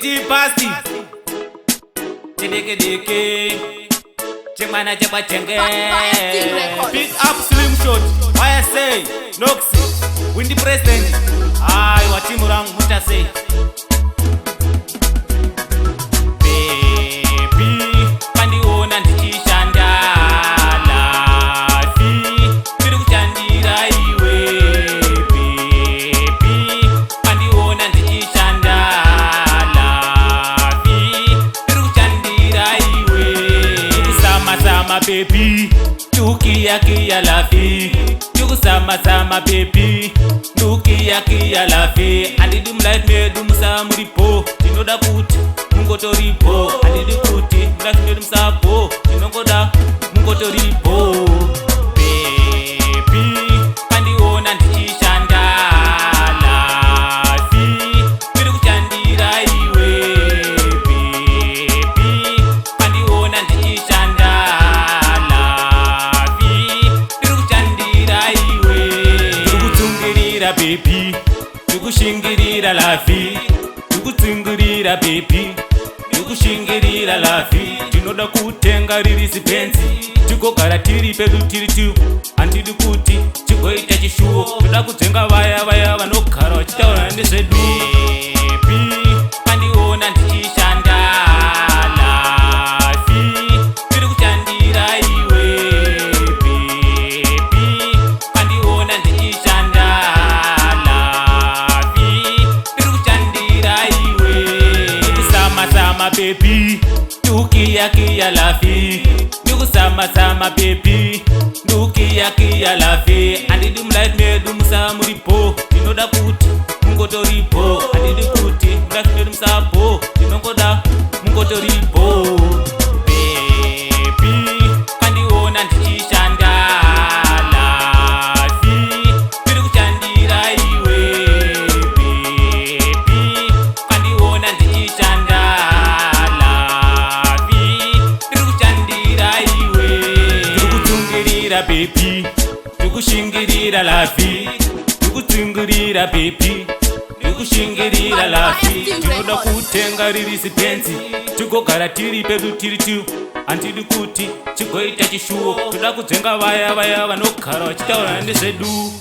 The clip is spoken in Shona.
City Pasti Deke deke Chemana chapa chenge Pick up Slim Shot Why I say Noxy Windy President Ay watimurang muta say Baby Kandi ona ndikishanda Lafi Kiri kuchandira iwe Baby Kandi ona ndikishanda Lafi Kiri kuchandira iwe Sama baby Tukia kia lafi Tuku sama baby Tukia kia lafi Andidi mlight me dumsa muripo Tinoda kuti mungoto ripo Andidi kuti mlight me dumsa po Tinongoda mungoto ripo Baby Kandi ona ndikishanda Lafi Kiri kuchandira iwe Baby Kandi ona ndikishanda Baby, tukushingirira lafi, tukutsingirira baby, tukushingirira lafi, tinoda kutenga ririsi penzi, tukogara tiri pedu tiri tu, andidi kuti chigoita chishuwo, toda kudzenga vaya vanogara vachitaura nezvedu. Baby, kandiona ndichishanda lafi, tiri kuchandira iwe baby, kandiona ndichishanda baby, tukia kia lafi, tuku sama baby, tukia kia lafi, andidi mlight me dumsa muripo, tinoda kuti mungoto ripo, andidi kuti mlight me dumsa po, tinongoda mungoto ripo. Baby, kandiona ndichishanda lafi, kiri kuchandira iwe baby, kandiona ndichishanda baby, tukushingirira lafi, tukutsingirira baby, tukushingirira lafi, tinoda kutenga ririsi penzi, tukogara tiri pedu tiri tu, andidi kuti chigoita chishuwo, toda kudzenga vaya vanogara vachitaura nezvedu.